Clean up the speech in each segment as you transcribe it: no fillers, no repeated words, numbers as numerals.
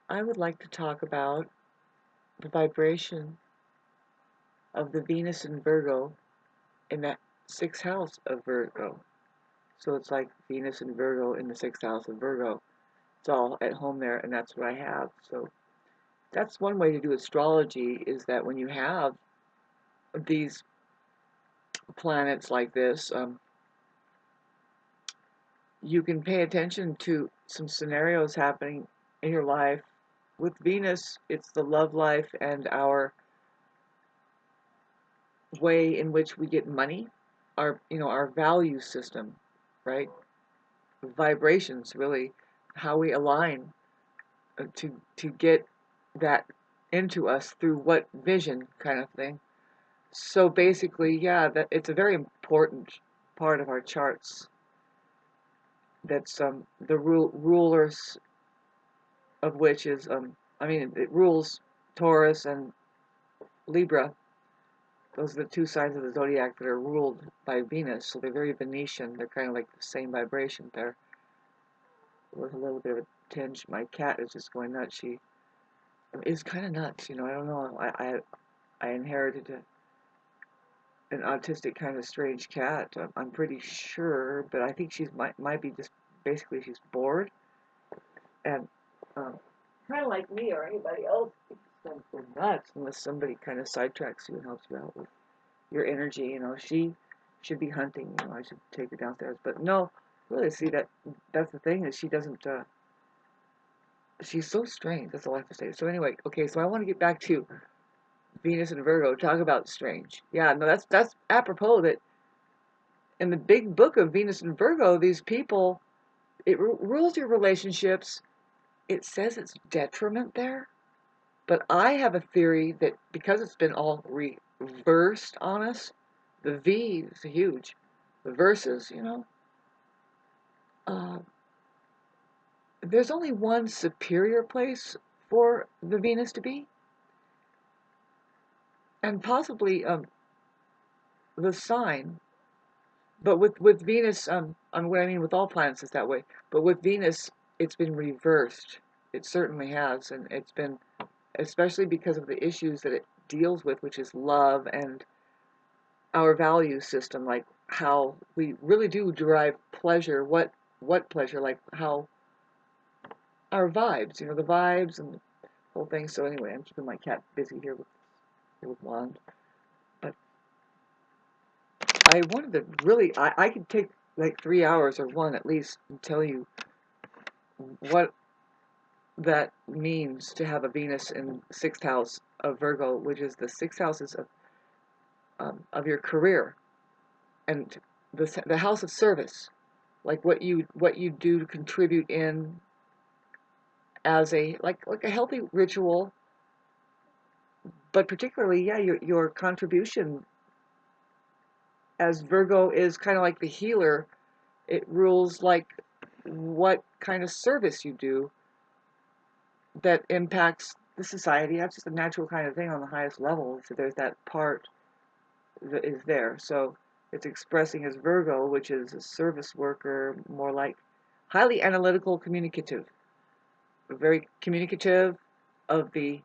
I would like to talk about the vibration of the Venus in Virgo in that sixth house of Virgo. So it's like Venus in Virgo in the sixth house of Virgo. It's all at home there, and that's what I have. So that's one way to do astrology, is that when you have these planets like this, you can pay attention to some scenarios happening in your life. With Venus, it's the love life and our way in which we get money, our value system, right? Vibrations, really, how we align to get that into us through what vision, kind of thing. So basically, yeah, that it's a very important part of our charts. That's the rulers of which is it rules Taurus and Libra. Those are the two signs of the zodiac that are ruled by Venus, so they're very Venetian. They're kind of like the same vibration there, with a little bit of a tinge. My cat is just going nuts. She is kind of nuts, I don't know. I inherited an autistic kind of strange cat. I'm pretty sure, but I think she's might be just basically she's bored and um, kind of like me or anybody else. Don't go nuts unless somebody kind of sidetracks you and helps you out with your energy. She should be hunting. I should take her downstairs, but no, really. See, that's the thing, is she doesn't. She's so strange. That's all I have to say. So anyway, okay. So I want to get back to Venus and Virgo. Talk about strange. Yeah, no, that's apropos that in the big book of Venus and Virgo, these people, it rules your relationships. It says it's detriment there, but I have a theory that because it's been all reversed on us, the V is huge. The verses, uh, there's only one superior place for the Venus to be, and possibly the sign. But with Venus, what I mean with all planets is that way. But with Venus, it's been reversed. It certainly has, and it's been, especially because of the issues that it deals with, which is love and our value system, like how we really do derive pleasure. What pleasure? Like how our vibes, the vibes and the whole thing. So anyway, I'm keeping my cat busy here with Wand. But I wanted to really, I could take like 3 hours or one at least and tell you what that means to have a Venus in sixth house of Virgo, which is the sixth houses of your career and the house of service, like what you do to contribute in as like a healthy ritual, but particularly, yeah, your contribution, as Virgo is kind of like the healer. It rules like what kind of service you do that impacts the society. That's just a natural kind of thing on the highest level. So there's that part that is there. So it's expressing as Virgo, which is a service worker, more like highly analytical, communicative, very communicative of the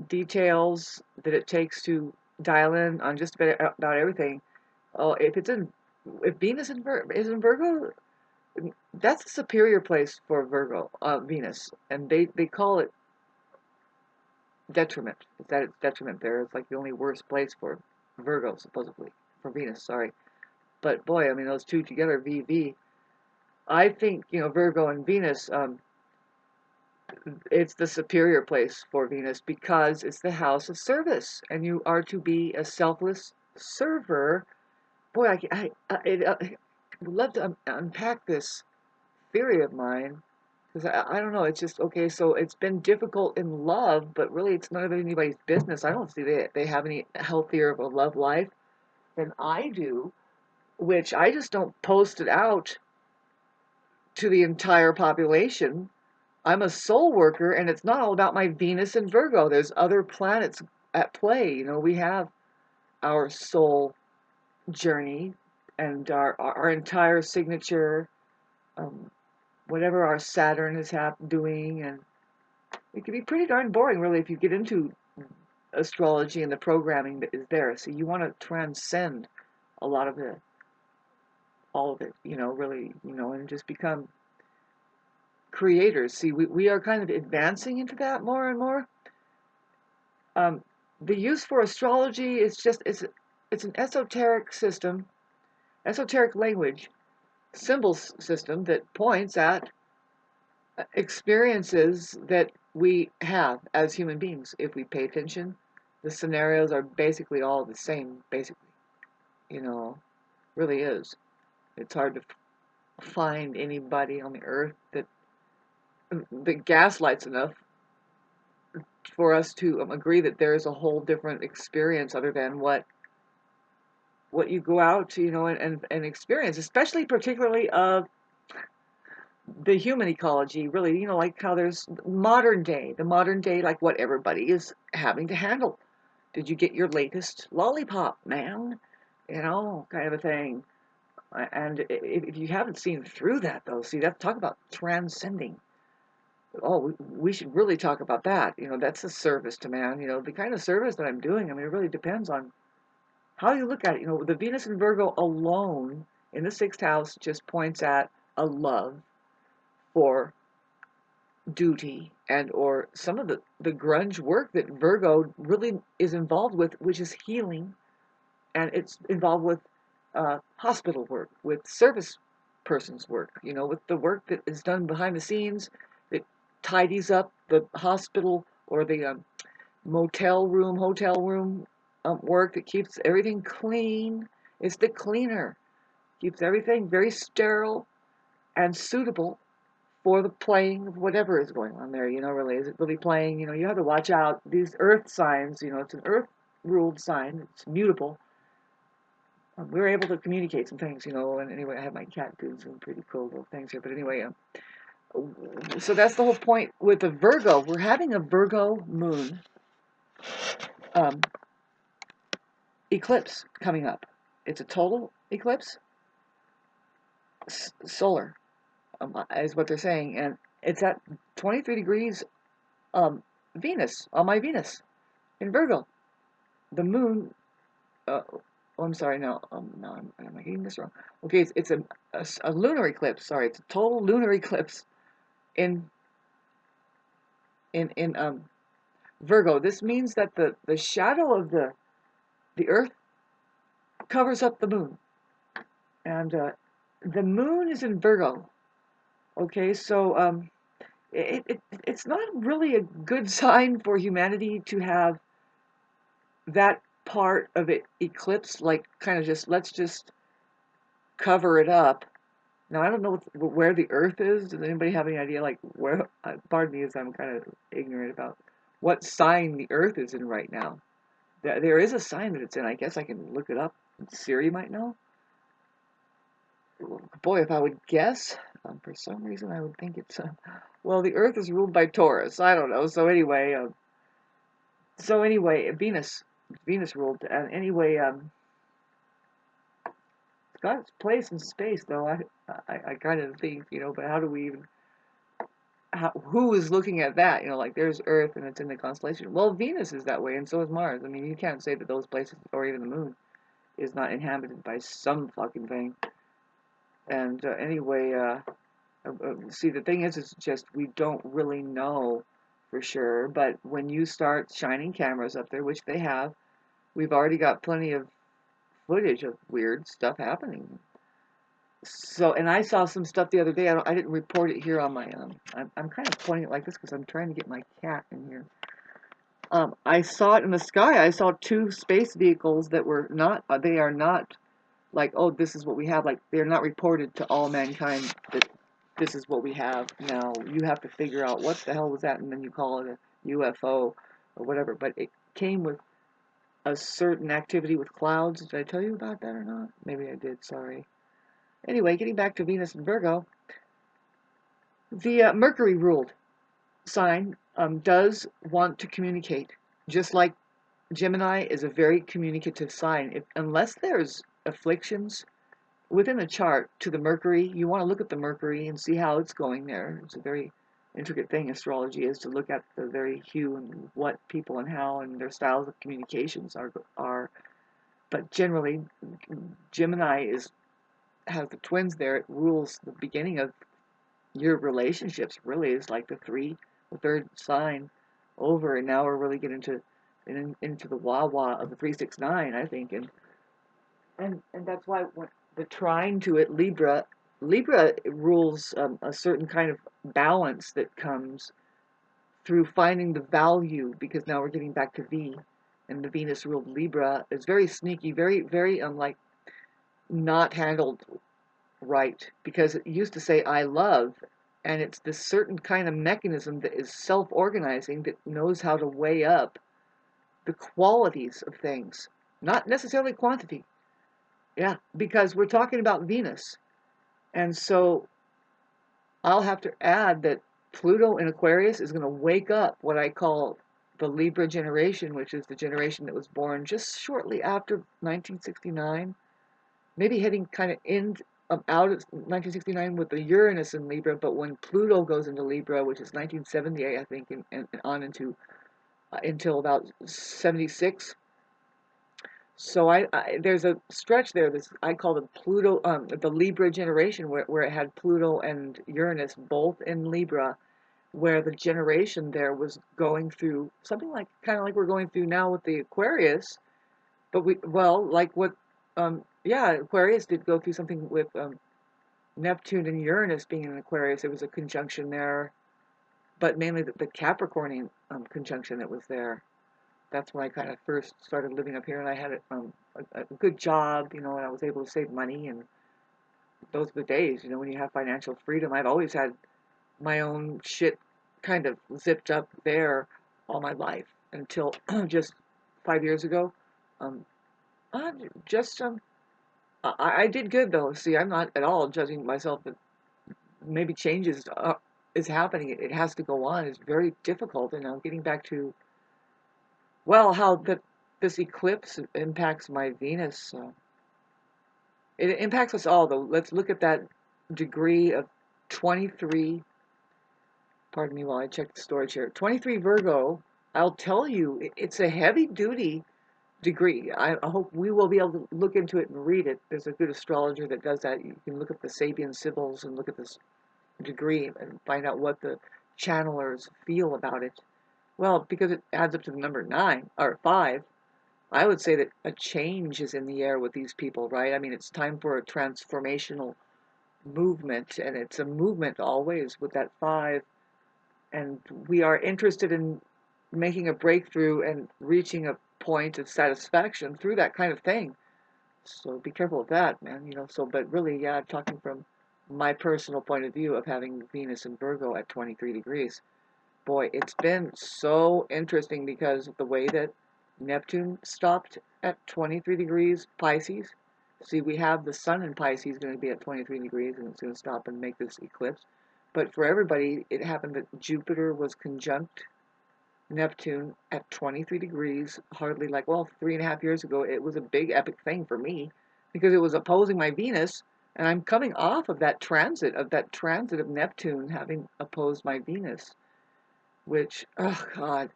details that it takes to dial in on just about everything. Oh, if Venus is in Virgo, that's a superior place for Virgo, Venus, and they call it detriment. It's that it's detriment there. It's like the only worst place for Virgo, supposedly, for Venus. Sorry, but boy, I mean those two together, VV. I think Virgo and Venus. It's the superior place for Venus because it's the house of service, and you are to be a selfless server. Boy, I would love to unpack this theory of mine, because I don't know. It's just okay. So it's been difficult in love, but really, it's none of anybody's business. I don't see they have any healthier of a love life than I do, which I just don't post it out to the entire population. I'm a soul worker, and it's not all about my Venus and Virgo. There's other planets at play. We have our soul journey and our entire signature, um, whatever our Saturn is doing, and it can be pretty darn boring, really, if you get into astrology and the programming that is there. So you want to transcend a lot of it, all of it, really, and just become creators. See, we are kind of advancing into that more and more. Um, the use for astrology is just, it's an esoteric system, esoteric language, symbols system that points at experiences that we have as human beings. If we pay attention, the scenarios are basically all the same, basically, really is. It's hard to find anybody on the earth that gaslights enough for us to agree that there is a whole different experience other than what you go out to, and experience, especially particularly of the human ecology, really, like how there's the modern day, like what everybody is having to handle. Did you get your latest lollipop, man? Kind of a thing. And if you haven't seen through that, though, see, that talk about transcending. Oh, we should really talk about that. That's a service to man. The kind of service that I'm doing, I mean, it really depends on how you look at it. The Venus in Virgo alone in the sixth house just points at a love for duty and or some of the grunge work that Virgo really is involved with, which is healing, and it's involved with hospital work, with service persons work, with the work that is done behind the scenes that tidies up the hospital or the hotel room work that keeps everything clean. It's the cleaner, keeps everything very sterile and suitable for the playing of whatever is going on there, really. Is it really playing? You have to watch out. These earth signs, it's an earth ruled sign, it's mutable. We were able to communicate some things, and anyway, I have my cat doing some pretty cool little things here, but anyway, so that's the whole point with the Virgo. We're having a Virgo moon um, eclipse coming up. It's a total eclipse, solar, is what they're saying, and it's at 23 degrees Venus, on my Venus, in Virgo. The moon, oh, I'm sorry, no, no, am I getting this wrong? Okay, it's a lunar eclipse, sorry, it's a total lunar eclipse in Virgo. This means that the shadow of the Earth covers up the moon, and the moon is in Virgo. Okay, so it's not really a good sign for humanity to have that part of it eclipsed, like kind of just let's just cover it up. Now I don't know where the Earth is. Does anybody have any idea, like where? Pardon me, as I'm kind of ignorant about what sign the Earth is in right now. There is a sign that it's in. I guess I can look it up. Siri might know. Boy, if I would guess, for some reason I would think it's. Well, the Earth is ruled by Taurus. I don't know. So anyway, Venus ruled, and anyway, it's got its place in space, though. I kind of think, but how do we even? Who is looking at that? Like there's Earth and it's in the constellation. Well, Venus is that way, and so is Mars. I mean, you can't say that those places, or even the Moon, is not inhabited by some fucking thing. And anyway, see, the thing is, it's just we don't really know for sure. But when you start shining cameras up there, which they have, we've already got plenty of footage of weird stuff happening. So, and I saw some stuff the other day. I didn't report it here on my. I'm kind of pointing it like this because I'm trying to get my cat in here. I saw it in the sky. I saw two space vehicles that were not. They are not like, oh, this is what we have. Like, they're not reported to all mankind that this is what we have. Now you have to figure out what the hell was that, and then you call it a UFO or whatever. But it came with a certain activity with clouds. Did I tell you about that or not? Maybe I did. Sorry. Anyway, getting back to Venus and Virgo, the Mercury ruled sign does want to communicate, just like Gemini is a very communicative sign. Unless there's afflictions within a chart to the Mercury, you want to look at the Mercury and see how it's going there. It's a very intricate thing astrology is, to look at the very hue and what people and how and their styles of communications are. But generally, Gemini has the twins there. It rules the beginning of your relationships. Really, is like the third sign over, and now we're really getting into the wah-wah of the 369, I think, and that's why when the trine to it, Libra rules a certain kind of balance that comes through finding the value, because now we're getting back to V, and the Venus ruled Libra is very sneaky, very, very like not handled right, because it used to say I love, and it's this certain kind of mechanism that is self-organizing, that knows how to weigh up the qualities of things, not necessarily quantity. Yeah, because we're talking about Venus. And so I'll have to add that Pluto in Aquarius is going to wake up what I call the Libra generation, which is the generation that was born just shortly after 1969, maybe heading kind of out of 1969 with the Uranus in Libra, but when Pluto goes into Libra, which is 1978, I think, and on into until about 76. So there's a stretch there. This I call the Pluto, the Libra generation, where it had Pluto and Uranus both in Libra, where the generation there was going through something like kind of like we're going through now with the Aquarius, but like what, yeah, Aquarius did go through something with Neptune and Uranus being in Aquarius. There was a conjunction there, but mainly the Capricornian conjunction that was there. That's when I kind of first started living up here, and I had a good job, and I was able to save money, and those were the days, when you have financial freedom. I've always had my own shit kind of zipped up there all my life until just 5 years ago. Um, I just I did good though. See, I'm not at all judging myself, but maybe changes is happening. It has to go on. It's very difficult, and I'm getting back to, well, how this eclipse impacts my Venus. It impacts us all, though. Let's look at that degree of 23. Pardon me while I check the storage here. 23 Virgo. I'll tell you, it's a heavy-duty degree. I hope we will be able to look into it and read it. There's a good astrologer that does that. You can look at the Sabian Sibyls and look at this degree and find out what the channelers feel about it. Well, because it adds up to the number 9 or 5, I would say that a change is in the air with these people, right? I mean, it's time for a transformational movement, and it's a movement always with that 5, and we are interested in making a breakthrough and reaching a point of satisfaction through that kind of thing. So be careful with that, man. So, but really, yeah, I'm talking from my personal point of view of having Venus and Virgo at 23 degrees. Boy, it's been so interesting because of the way that Neptune stopped at 23 degrees Pisces. See, we have the sun in Pisces going to be at 23 degrees, and it's going to stop and make this eclipse. But for everybody, it happened that Jupiter was conjunct Neptune at 23 degrees, hardly, like, well, 3.5 years ago. It was a big epic thing for me because it was opposing my Venus, and I'm coming off of that transit of Neptune having opposed my Venus, which, oh God,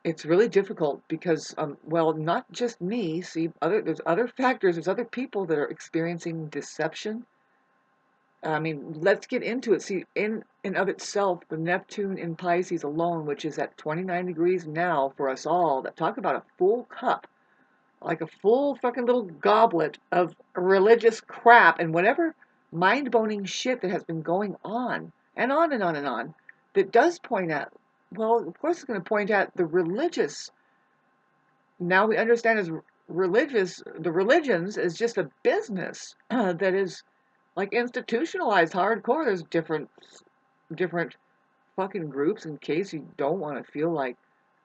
it's really difficult because, well, not just me. See, there's other factors. There's other people that are experiencing deception. I mean, let's get into it. See, in and of itself, the Neptune in Pisces alone, which is at 29 degrees now for us all, that talk about a full cup, like a full fucking little goblet of religious crap and whatever mind-boning shit that has been going on and on and on and on, that does point at, well, of course it's going to point at the religious. Now we understand as the religions is just a business that is like institutionalized hardcore. There's different fucking groups, in case you don't want to feel like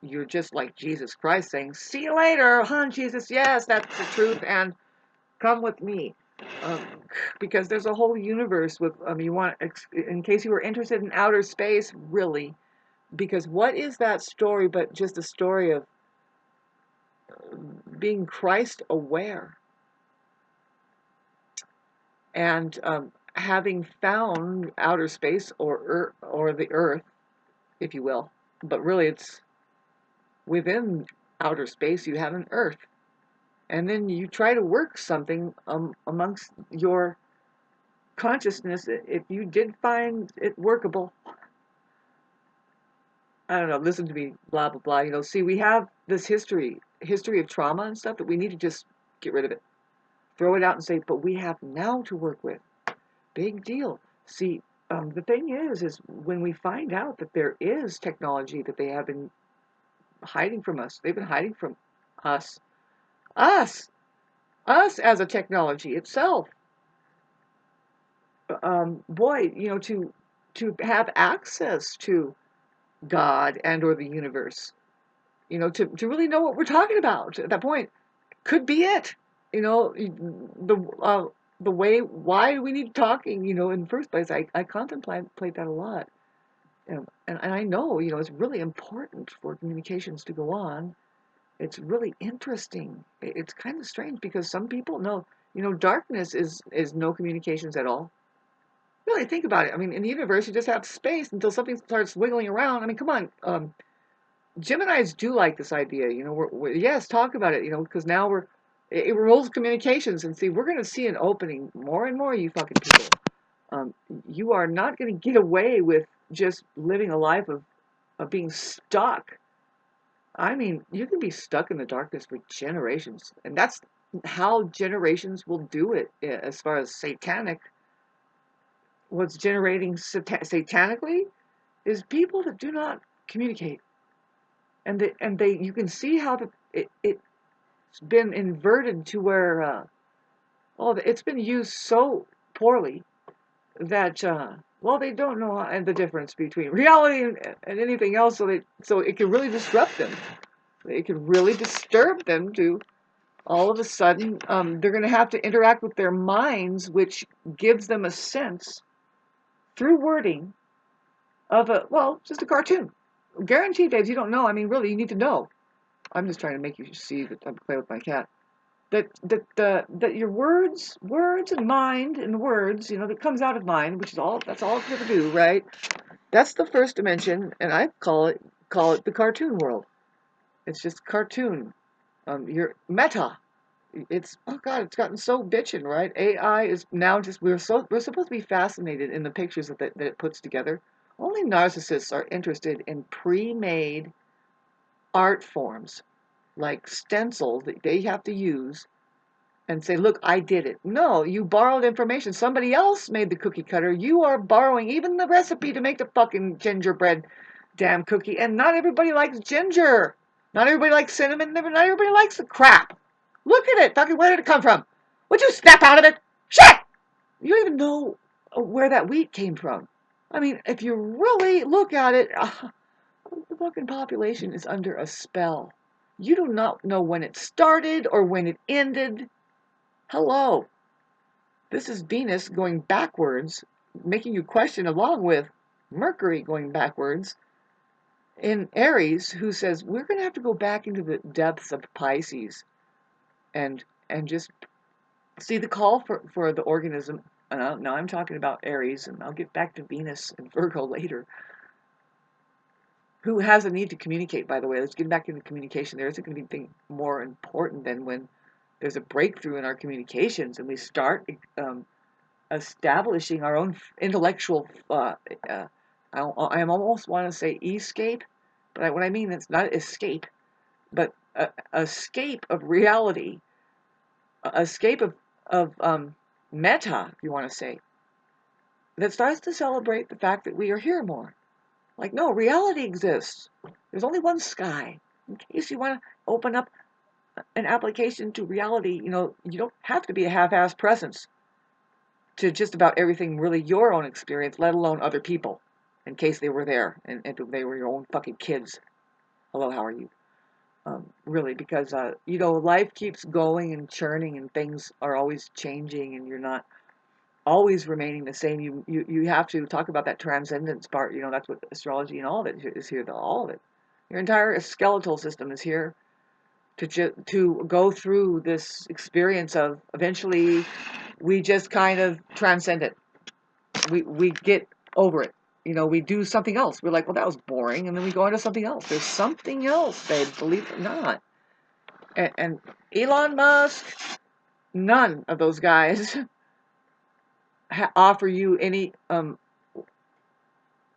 you're just like Jesus Christ saying, "See you later, huh, Jesus? Yes, that's the truth, and come with me." Um, because there's a whole universe with, in case you were interested in outer space, really, because what is that story but just a story of being Christ aware, and having found outer space or the Earth, if you will, but really it's within outer space you have an Earth, and then you try to work something amongst your consciousness. If you did find it workable, I don't know, listen to me, blah blah blah. See, we have this history of trauma and stuff that we need to just get rid of it, throw it out, and say, but we have now to work with. Big deal. See, the thing is when we find out that there is technology that they have been hiding from us, they've been hiding from us, us, us as a technology itself. Boy, to have access to God and or the universe, to really know what we're talking about at that point could be it. The way why do we need talking? In the first place, I contemplate that a lot. And I know, it's really important for communications to go on. It's really interesting. It's kind of strange because some people know, darkness is no communications at all. Really think about it. I mean, in the universe, you just have space until something starts wiggling around. I mean, come on. Geminis do like this idea. Yes, talk about it. Because now it removes communications, and see, we're going to see an opening more and more. You fucking people. You are not going to get away with just living a life of being stuck. I mean, you can be stuck in the darkness for generations, and that's how generations will do it. As far as satanic, what's generating satanically is people that do not communicate, and they you can see how it's been inverted to where it's been used so poorly that well, they don't know the difference between reality and anything else, so it can really disrupt them. It can really disturb them to all of a sudden they're going to have to interact with their minds, which gives them a sense through wording of just a cartoon. Guaranteed, babes, you don't know. I mean, really, you need to know. I'm just trying to make you see that I'm playing with my cat. That your words and mind and words, that comes out of mind, which is that's all it's going to do, right? That's the first dimension, and I call it the cartoon world. It's just cartoon. Your meta. It's oh god, it's gotten so bitchin', right? AI is now just we're supposed to be fascinated in the pictures that it puts together. Only narcissists are interested in pre-made art forms like stencils that they have to use and say, look, I did it. No, you borrowed information. Somebody else made the cookie cutter. You are borrowing even the recipe to make the fucking gingerbread damn cookie. And not everybody likes ginger. Not everybody likes cinnamon. Not everybody likes the crap. Look at it. Fucking, where did it come from? Would you snap out of it? Shit! You don't even know where that wheat came from. I mean, if you really look at it, the fucking population is under a spell. You do not know when it started or when it ended. Hello. This is Venus going backwards, making you question along with Mercury going backwards in Aries, who says we're going to have to go back into the depths of Pisces and just see the call for the organism. And now I'm talking about Aries, and I'll get back to Venus and Virgo later, who has a need to communicate, by the way. Let's get back into communication. There isn't going to be anything more important than when there's a breakthrough in our communications and we start establishing our own intellectual, I almost want to say escape, but what I mean, it's not escape, but escape of reality, escape of meta, if you want to say, that starts to celebrate the fact that we are here more. Like, no, reality exists. There's only one sky. In case you want to open up an application to reality, you don't have to be a half-assed presence to just about everything really your own experience, let alone other people, in case they were there and they were your own fucking kids. Hello, how are you? Really, because, life keeps going and churning and things are always changing and you're not always remaining the same. You have to talk about that transcendence part. That's what astrology and all of it is here. All of it. Your entire skeletal system is here to go through this experience of eventually we just kind of transcend it. we get over it. We do something else. We're like, well, that was boring, and then we go on to something else. There's something else, babe, believe it or not. And Elon Musk, none of those guys offer you any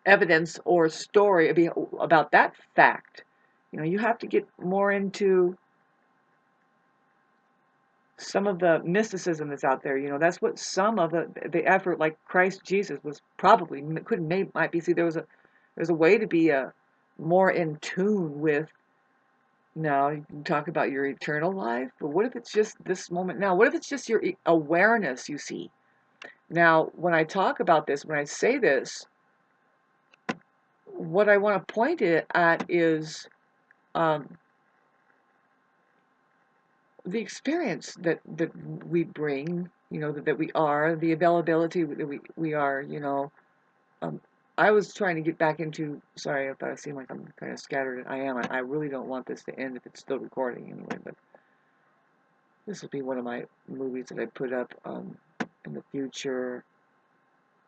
evidence or story about that fact. You have to get more into some of the mysticism that's out there. That's what some of the effort, like Christ Jesus, was probably might be. See, there's a way to be more in tune with. Now you can talk about your eternal life, but what if it's just this moment now? What if it's just your awareness you see? Now, when I talk about this, when I say this, what I want to point it at is um, the experience that we bring, that we are, the availability that we are, I was trying to get back into, sorry if I seem like I'm kind of scattered, and I am. I really don't want this to end if it's still recording anyway, but this will be one of my movies that I put up in the future,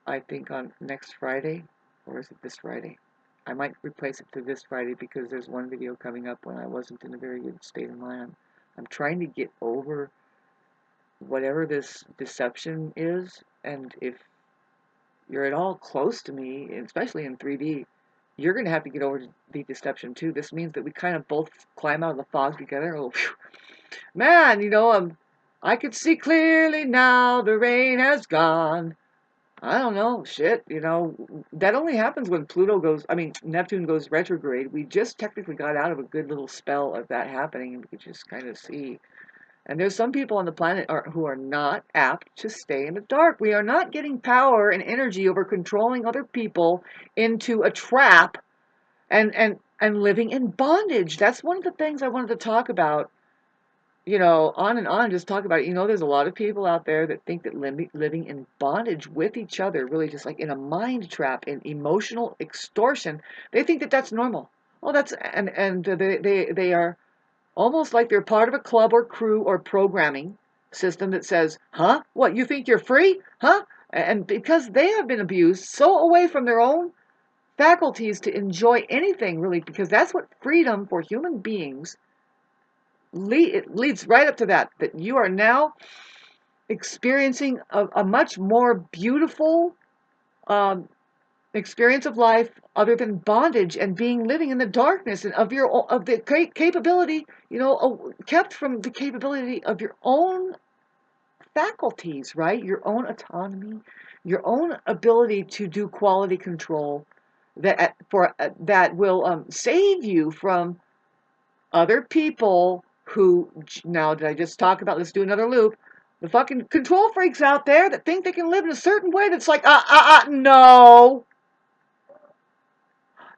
I think on next Friday, or is it this Friday? I might replace it to this Friday because there's one video coming up when I wasn't in a very good state of mind. I'm trying to get over whatever this deception is, and if you're at all close to me, especially in 3D, you're going to have to get over the deception too. This means that we kind of both climb out of the fog together. Oh, man, I could see clearly now the rain has gone. I don't know, shit, that only happens when Neptune goes retrograde. We just technically got out of a good little spell of that happening, and we could just kind of see. And there's some people on the planet who are not apt to stay in the dark. We are not getting power and energy over controlling other people into a trap and living in bondage. That's one of the things I wanted to talk about, on and on, just talk about it. There's a lot of people out there that think that living in bondage with each other, really just like in a mind trap, in emotional extortion, they think that that's normal. Well, and they are almost like they're part of a club or crew or programming system that says, huh? What, you think you're free? Huh? And because they have been abused so away from their own faculties to enjoy anything, really, because that's what freedom for human beings it leads right up to that you are now experiencing a much more beautiful um, experience of life other than bondage and living in the darkness and of the capability, kept from the capability of your own faculties, right? Your own autonomy, your own ability to do quality control that will save you from other people who, now did I just talk about, let's do another loop, the fucking control freaks out there that think they can live in a certain way that's like, no.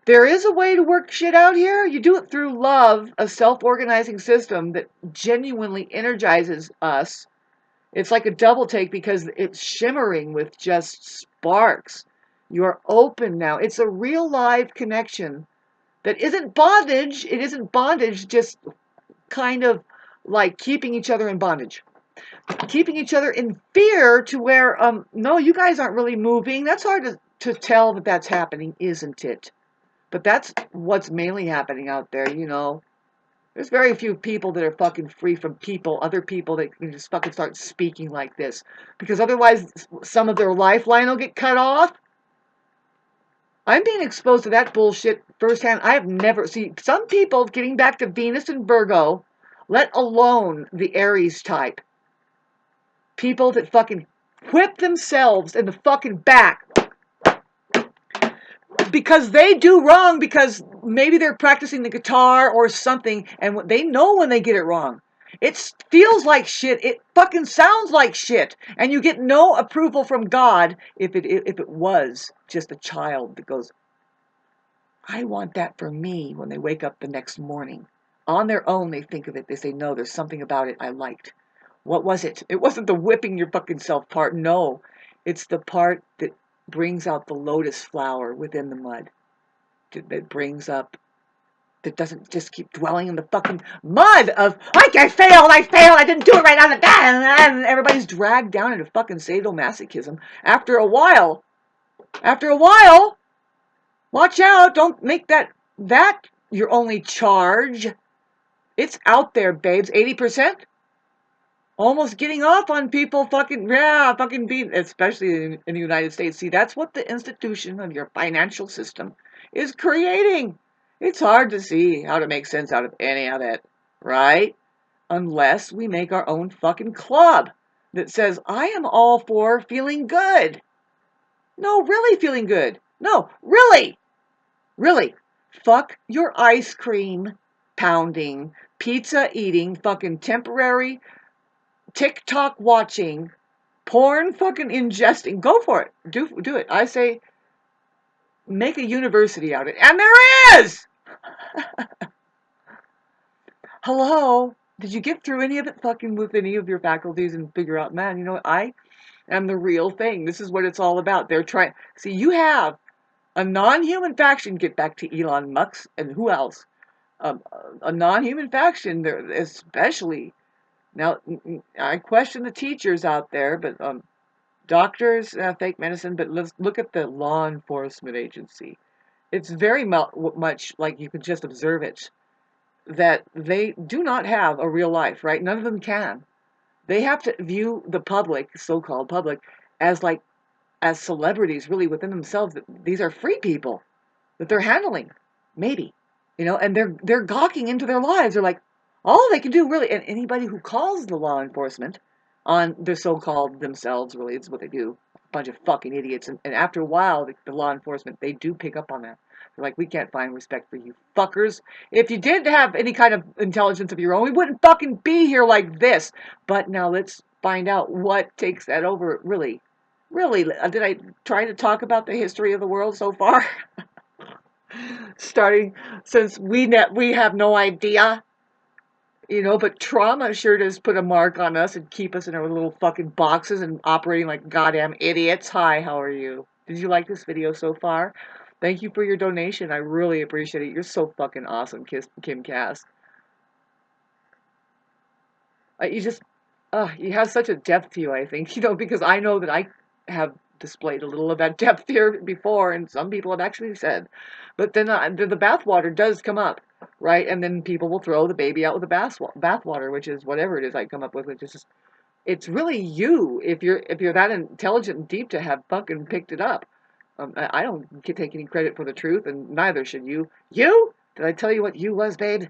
There is a way to work shit out here. You do it through love, a self-organizing system that genuinely energizes us. It's like a double take because it's shimmering with just sparks. You are open now. It's a real live connection that isn't bondage. It isn't bondage, just kind of like keeping each other in bondage, keeping each other in fear to where, no, you guys aren't really moving. That's hard to tell that that's happening, isn't it? But that's what's mainly happening out there, There's very few people that are fucking free from other people that can just fucking start speaking like this. Because otherwise, some of their lifeline will get cut off. I'm being exposed to that bullshit firsthand. I have never seen some people getting back to Venus and Virgo, let alone the Aries type. People that fucking whip themselves in the fucking back because they do wrong because maybe they're practicing the guitar or something and they know when they get it wrong. It feels like shit. It fucking sounds like shit. And you get no approval from God if it was just a child that goes, I want that for me when they wake up the next morning. On their own, they think of it. They say, no, there's something about it I liked. What was it? It wasn't the whipping your fucking self part. No, it's the part that brings out the lotus flower within the mud. That brings up, that doesn't just keep dwelling in the fucking mud of, I failed, I didn't do it right, and everybody's dragged down into fucking sadomasochism after a while. After a while, watch out, don't make that your only charge. It's out there, babes. 80%? Almost getting off on people fucking, yeah, fucking being, especially in the United States. See, that's what the institution of your financial system is creating. It's hard to see how to make sense out of any of it, right? Unless we make our own fucking club that says, I am all for feeling good. No, really feeling good. No, really, really. Fuck your ice cream pounding, pizza eating, fucking temporary TikTok watching, porn fucking ingesting. Go for it. Do it. I say make a university out of it. And there is! Hello? Did you get through any of it fucking with any of your faculties and figure out, man, you know, I am the real thing. This is what it's all about. They're trying. See, you have a non-human faction, get back to Elon Musk and who else? Um, a non-human faction, there, especially. Now, I question the teachers out there, but doctors, fake medicine, but let's look at the law enforcement agency. It's very much like you could just observe it, that they do not have a real life, right? None of them can. They have to view the public, so-called public, as like as celebrities really within themselves. That these are free people that they're handling, maybe, and they're gawking into their lives. They're like, all they can do really, and anybody who calls the law enforcement on their so-called themselves, really, it's what they do, a bunch of fucking idiots. And after a while, the law enforcement, they do pick up on that. They're like, we can't find respect for you fuckers. If you did have any kind of intelligence of your own, we wouldn't fucking be here like this. But now let's find out what takes that over, really. Really, did I try to talk about the history of the world so far? Starting since we have no idea, but trauma sure does put a mark on us and keep us in our little fucking boxes and operating like goddamn idiots. Hi, how are you? Did you like this video so far? Thank you for your donation. I really appreciate it. You're so fucking awesome, Kim Cass. You just, you have such a depth to you, I think, because I know that I have displayed a little of that depth here before, and some people have actually said. But then the bathwater does come up, right? And then people will throw the baby out with the bathwater, which is whatever it is I come up with, which is just, it's really you, if you're that intelligent and deep to have fucking picked it up. I don't take any credit for the truth, and neither should you. You? Did I tell you what you was, babe?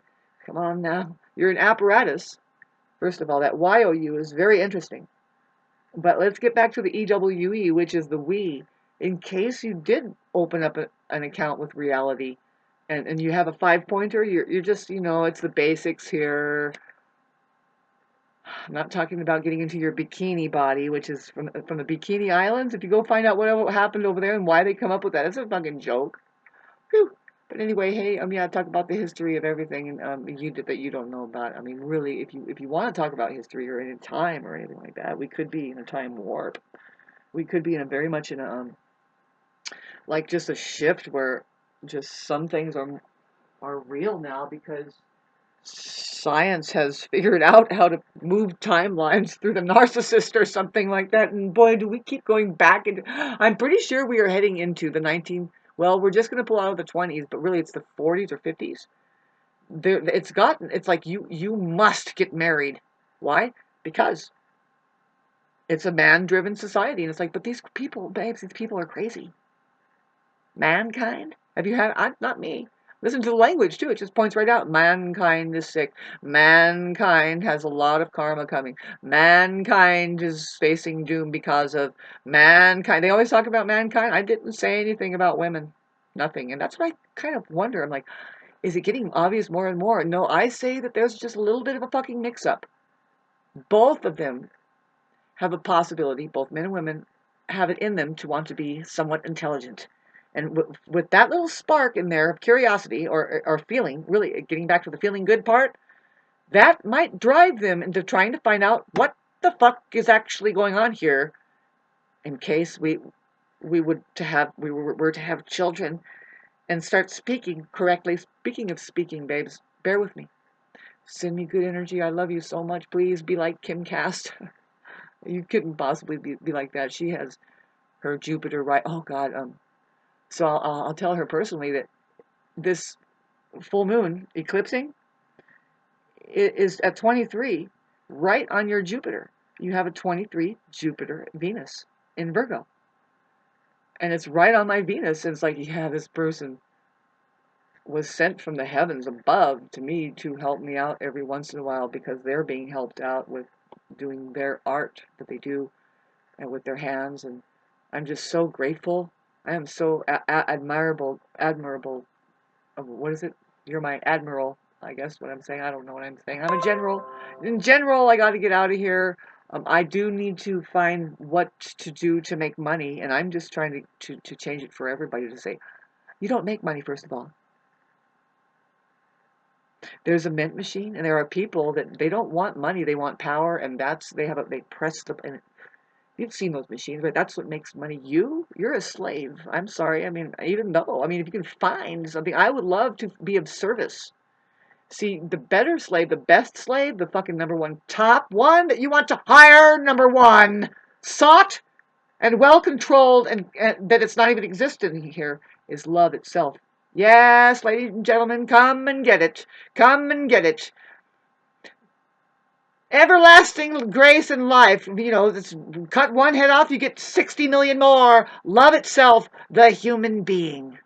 Come on now. You're an apparatus. First of all, that YOU is very interesting. But let's get back to the EWE, which is the we. In case you did open up an account with reality and you have a 5-pointer, you're just, it's the basics here. I'm not talking about getting into your bikini body, which is from the Bikini Islands. If you go find out what happened over there and why they come up with that, it's a fucking joke. Whew. But anyway, hey, yeah, talk about the history of everything, and that you don't know about. I mean, really, if you want to talk about history or any time or anything like that, we could be in a time warp. We could be in a very much in a like just a shift where just some things are real now because science has figured out how to move timelines through the narcissist or something like that. And boy, do we keep going back into. I'm pretty sure we are heading into the 19. Well, we're just going to pull out of the 20s, but really it's the 40s or 50s. It's like you must get married. Why? Because it's a man-driven society, and it's like, but these people, babes, these people are crazy. Mankind? Have you had? Not me. Listen to the language too. It just points right out. Mankind is sick. Mankind has a lot of karma coming. Mankind is facing doom because of mankind. They always talk about mankind. I didn't say anything about women. Nothing. And that's what I kind of wonder. I'm like, is it getting obvious more and more? No, I say that there's just a little bit of a fucking mix-up. Both of them have a possibility, both men and women have it in them to want to be somewhat intelligent. And with that little spark in there of curiosity or feeling, really getting back to the feeling good part, that might drive them into trying to find out what the fuck is actually going on here in case were to have children and start speaking correctly. Speaking of speaking, babes, bear with me. Send me good energy. I love you so much. Please be like Kim Cast. You couldn't possibly be like that. She has her Jupiter right. Oh God. So I'll tell her personally that this full moon eclipsing is at 23, right on your Jupiter. You have a 23 Jupiter Venus in Virgo. And it's right on my Venus. And it's like, yeah, this person was sent from the heavens above to me to help me out every once in a while because they're being helped out with doing their art that they do and with their hands. And I'm just so grateful. I am so admirable. What is it? You're my admiral, I guess what I'm saying. I don't know what I'm saying. I'm a general. In general, I got to get out of here. I do need to find what to do to make money, and I'm just trying to change it for everybody to say, you don't make money, first of all. There's a mint machine, and there are people that they don't want money, they want power, and they press the, and you've seen those machines, right? That's what makes money. You're a slave. I'm sorry. I mean, even though, I mean, if you can find something, I would love to be of service. See, the better slave, the best slave, the fucking number one, top one that you want to hire, number one, sought and well controlled, and that it's not even existing here, is love itself. Yes, ladies and gentlemen, come and get it. Come and get it. Everlasting grace and life. Cut one head off, you get 60 million more. Love itself, the human being.